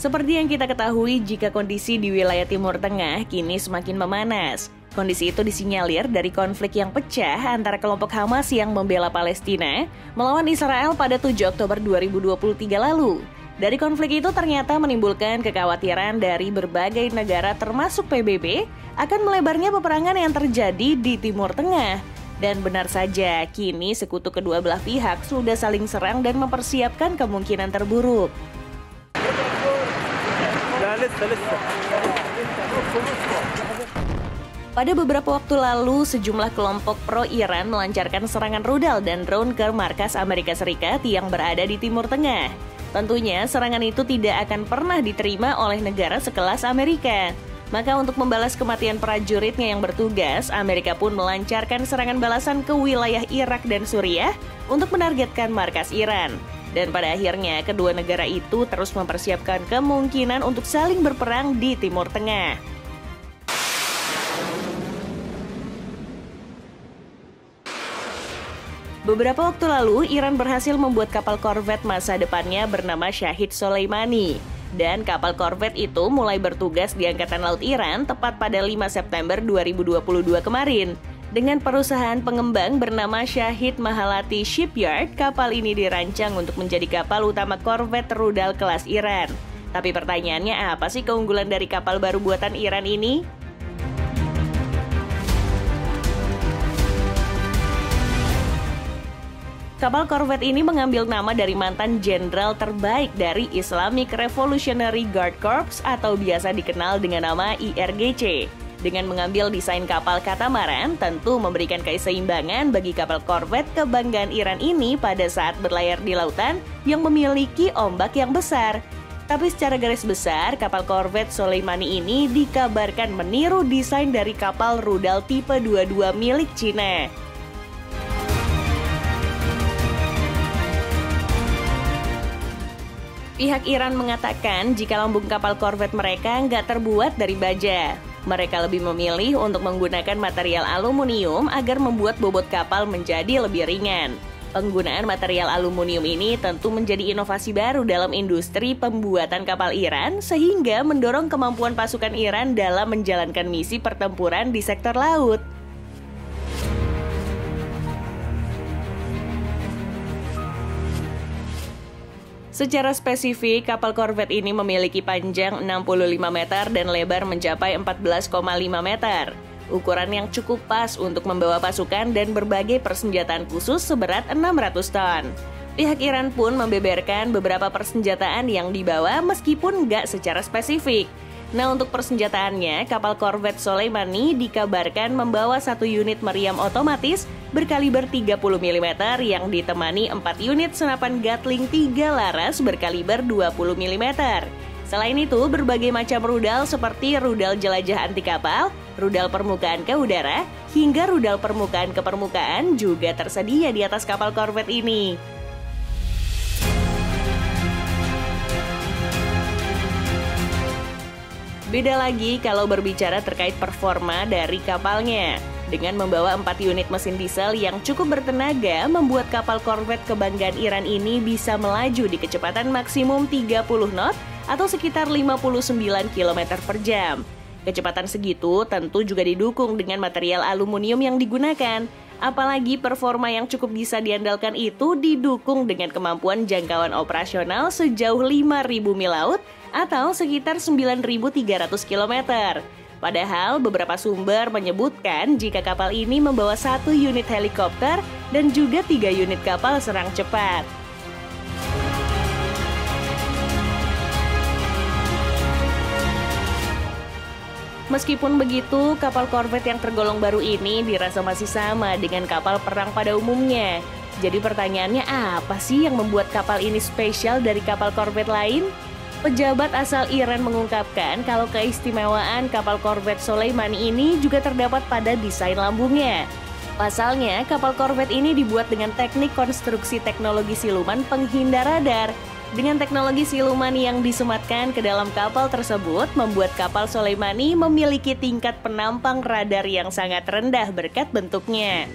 Seperti yang kita ketahui, jika kondisi di wilayah Timur Tengah kini semakin memanas. Kondisi itu disinyalir dari konflik yang pecah antara kelompok Hamas yang membela Palestina melawan Israel pada 7 Oktober 2023 lalu. Dari konflik itu ternyata menimbulkan kekhawatiran dari berbagai negara termasuk PBB akan melebarnya peperangan yang terjadi di Timur Tengah. Dan benar saja, kini sekutu kedua belah pihak sudah saling serang dan mempersiapkan kemungkinan terburuk. Pada beberapa waktu lalu, sejumlah kelompok pro-Iran melancarkan serangan rudal dan drone ke markas Amerika Serikat yang berada di Timur Tengah. Tentunya, serangan itu tidak akan pernah diterima oleh negara sekelas Amerika. Maka untuk membalas kematian prajuritnya yang bertugas, Amerika pun melancarkan serangan balasan ke wilayah Irak dan Suriah untuk menargetkan markas Iran. Dan pada akhirnya, kedua negara itu terus mempersiapkan kemungkinan untuk saling berperang di Timur Tengah. Beberapa waktu lalu, Iran berhasil membuat kapal korvet masa depannya bernama Shahid Soleimani. Dan kapal korvet itu mulai bertugas di Angkatan Laut Iran tepat pada 5 September 2022 kemarin. Dengan perusahaan pengembang bernama Shahid Mahalati Shipyard, kapal ini dirancang untuk menjadi kapal utama korvet rudal kelas Iran. Tapi pertanyaannya, apa sih keunggulan dari kapal baru buatan Iran ini? Kapal korvet ini mengambil nama dari mantan jenderal terbaik dari Islamic Revolutionary Guard Corps atau biasa dikenal dengan nama IRGC. Dengan mengambil desain kapal katamaran, tentu memberikan keseimbangan bagi kapal korvet kebanggaan Iran ini pada saat berlayar di lautan yang memiliki ombak yang besar. Tapi secara garis besar, kapal korvet Soleimani ini dikabarkan meniru desain dari kapal rudal tipe 22 milik Cina. Pihak Iran mengatakan jika lambung kapal korvet mereka nggak terbuat dari baja. Mereka lebih memilih untuk menggunakan material aluminium agar membuat bobot kapal menjadi lebih ringan. Penggunaan material aluminium ini tentu menjadi inovasi baru dalam industri pembuatan kapal Iran sehingga mendorong kemampuan pasukan Iran dalam menjalankan misi pertempuran di sektor laut. Secara spesifik, kapal korvet ini memiliki panjang 65 meter dan lebar mencapai 14,5 meter. Ukuran yang cukup pas untuk membawa pasukan dan berbagai persenjataan khusus seberat 600 ton. Pihak Iran pun membeberkan beberapa persenjataan yang dibawa meskipun nggak secara spesifik. Nah, untuk persenjataannya, kapal korvet Soleimani dikabarkan membawa satu unit meriam otomatis berkaliber 30 mm yang ditemani 4 unit senapan Gatling 3 laras berkaliber 20 mm. Selain itu, berbagai macam rudal seperti rudal jelajah anti kapal, rudal permukaan ke udara, hingga rudal permukaan ke permukaan juga tersedia di atas kapal korvet ini. Beda lagi kalau berbicara terkait performa dari kapalnya. Dengan membawa 4 unit mesin diesel yang cukup bertenaga, membuat kapal korvet kebanggaan Iran ini bisa melaju di kecepatan maksimum 30 knot atau sekitar 59 km per jam. Kecepatan segitu tentu juga didukung dengan material aluminium yang digunakan. Apalagi performa yang cukup bisa diandalkan itu didukung dengan kemampuan jangkauan operasional sejauh 5.000 mil laut atau sekitar 9.300 km. Padahal beberapa sumber menyebutkan jika kapal ini membawa 1 unit helikopter dan juga 3 unit kapal serang cepat. Meskipun begitu, kapal korvet yang tergolong baru ini dirasa masih sama dengan kapal perang pada umumnya. Jadi pertanyaannya, apa sih yang membuat kapal ini spesial dari kapal korvet lain? Pejabat asal Iran mengungkapkan kalau keistimewaan kapal korvet Soleimani ini juga terdapat pada desain lambungnya. Pasalnya, kapal korvet ini dibuat dengan teknik konstruksi teknologi siluman penghindar radar. Dengan teknologi siluman yang disematkan ke dalam kapal tersebut, membuat kapal Soleimani memiliki tingkat penampang radar yang sangat rendah berkat bentuknya.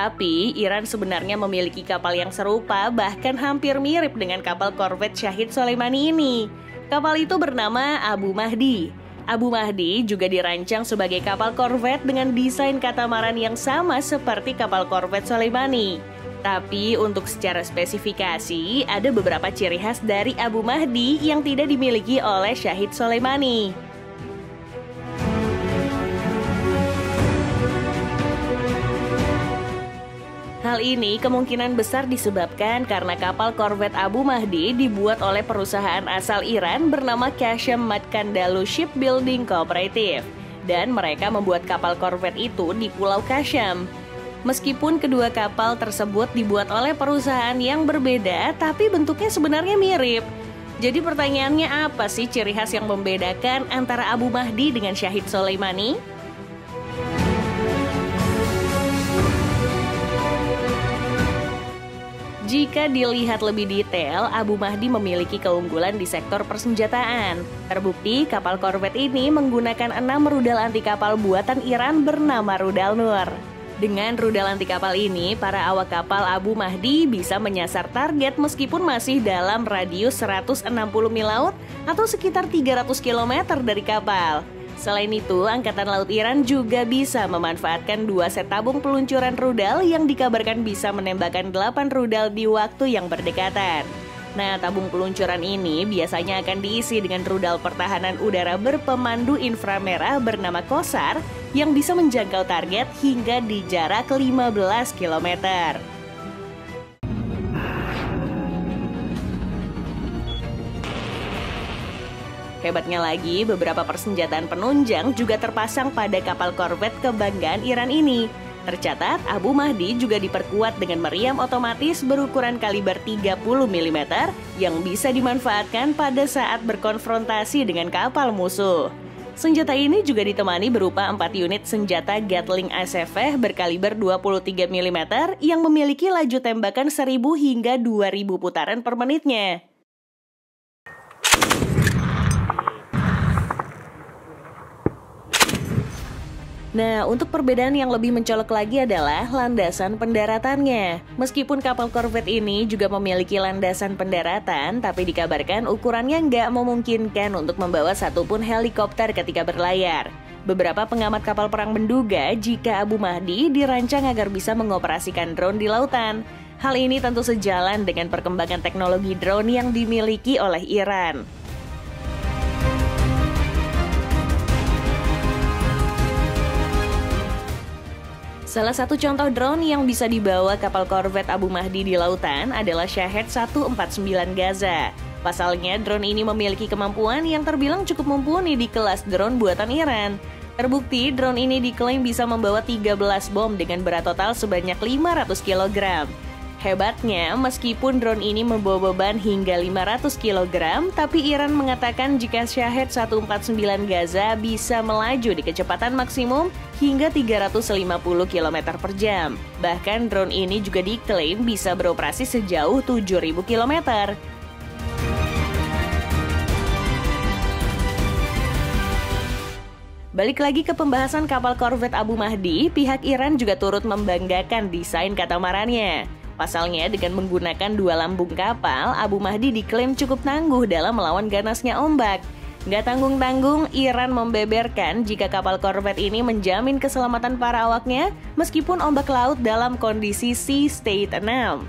Tapi Iran sebenarnya memiliki kapal yang serupa, bahkan hampir mirip dengan kapal korvet Shahid Soleimani ini. Kapal itu bernama Abu Mahdi. Abu Mahdi juga dirancang sebagai kapal korvet dengan desain katamaran yang sama seperti kapal korvet Soleimani. Tapi untuk secara spesifikasi, ada beberapa ciri khas dari Abu Mahdi yang tidak dimiliki oleh Shahid Soleimani. Hal ini kemungkinan besar disebabkan karena kapal korvet Abu Mahdi dibuat oleh perusahaan asal Iran bernama Qasem Matkandalu Shipbuilding Cooperative. Dan mereka membuat kapal korvet itu di Pulau Qasem. Meskipun kedua kapal tersebut dibuat oleh perusahaan yang berbeda, tapi bentuknya sebenarnya mirip. Jadi pertanyaannya, apa sih ciri khas yang membedakan antara Abu Mahdi dengan Shahid Soleimani? Jika dilihat lebih detail, Abu Mahdi memiliki keunggulan di sektor persenjataan. Terbukti kapal korvet ini menggunakan 6 rudal anti kapal buatan Iran bernama Rudal Nur. Dengan rudal anti kapal ini, para awak kapal Abu Mahdi bisa menyasar target meskipun masih dalam radius 160 mil laut atau sekitar 300 km dari kapal. Selain itu, Angkatan Laut Iran juga bisa memanfaatkan 2 set tabung peluncuran rudal yang dikabarkan bisa menembakkan 8 rudal di waktu yang berdekatan. Nah, tabung peluncuran ini biasanya akan diisi dengan rudal pertahanan udara berpemandu inframerah bernama Qosar yang bisa menjangkau target hingga di jarak 15 km. Hebatnya lagi, beberapa persenjataan penunjang juga terpasang pada kapal korvet kebanggaan Iran ini. Tercatat, Abu Mahdi juga diperkuat dengan meriam otomatis berukuran kaliber 30 mm yang bisa dimanfaatkan pada saat berkonfrontasi dengan kapal musuh. Senjata ini juga ditemani berupa 4 unit senjata Gatling ACV berkaliber 23 mm yang memiliki laju tembakan 1000 hingga 2000 putaran per menitnya. Nah, untuk perbedaan yang lebih mencolok lagi adalah landasan pendaratannya. Meskipun kapal korvet ini juga memiliki landasan pendaratan, tapi dikabarkan ukurannya nggak memungkinkan untuk membawa satupun helikopter ketika berlayar. Beberapa pengamat kapal perang menduga jika Abu Mahdi dirancang agar bisa mengoperasikan drone di lautan. Hal ini tentu sejalan dengan perkembangan teknologi drone yang dimiliki oleh Iran. Salah satu contoh drone yang bisa dibawa kapal korvet Abu Mahdi di lautan adalah Shahed 149 Gaza. Pasalnya, drone ini memiliki kemampuan yang terbilang cukup mumpuni di kelas drone buatan Iran. Terbukti, drone ini diklaim bisa membawa 13 bom dengan berat total sebanyak 500 kg. Hebatnya, meskipun drone ini membawa beban hingga 500 kg, tapi Iran mengatakan jika Shahed 149 Gaza bisa melaju di kecepatan maksimum hingga 350 km per jam. Bahkan drone ini juga diklaim bisa beroperasi sejauh 7.000 km. Balik lagi ke pembahasan kapal korvet Abu Mahdi, pihak Iran juga turut membanggakan desain katamarannya. Pasalnya, dengan menggunakan 2 lambung kapal, Abu Mahdi diklaim cukup tangguh dalam melawan ganasnya ombak. Nggak tanggung-tanggung, Iran membeberkan jika kapal korvet ini menjamin keselamatan para awaknya meskipun ombak laut dalam kondisi Sea State 6.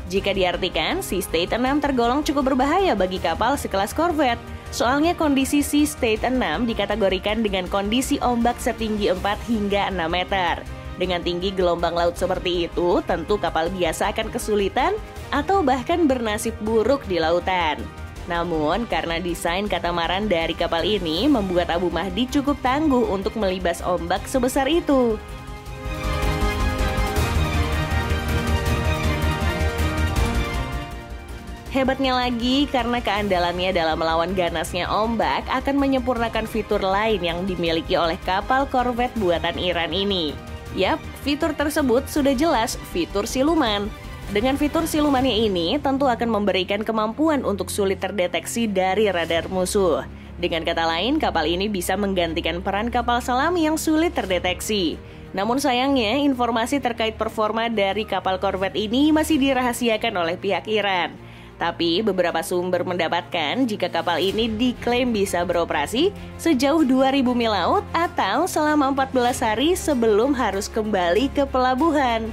Jika diartikan, Sea State 6 tergolong cukup berbahaya bagi kapal sekelas korvet. Soalnya kondisi Sea State 6 dikategorikan dengan kondisi ombak setinggi 4 hingga 6 meter. Dengan tinggi gelombang laut seperti itu, tentu kapal biasa akan kesulitan atau bahkan bernasib buruk di lautan. Namun, karena desain katamaran dari kapal ini membuat Abu Mahdi cukup tangguh untuk melibas ombak sebesar itu. Hebatnya lagi, karena keandalannya dalam melawan ganasnya ombak akan menyempurnakan fitur lain yang dimiliki oleh kapal korvet buatan Iran ini. Yap, fitur tersebut sudah jelas fitur siluman. Dengan fitur silumannya ini tentu akan memberikan kemampuan untuk sulit terdeteksi dari radar musuh. Dengan kata lain, kapal ini bisa menggantikan peran kapal selam yang sulit terdeteksi. Namun sayangnya, informasi terkait performa dari kapal korvet ini masih dirahasiakan oleh pihak Iran. Tapi beberapa sumber mendapatkan jika kapal ini diklaim bisa beroperasi sejauh 2000 mil laut atau selama 14 hari sebelum harus kembali ke pelabuhan.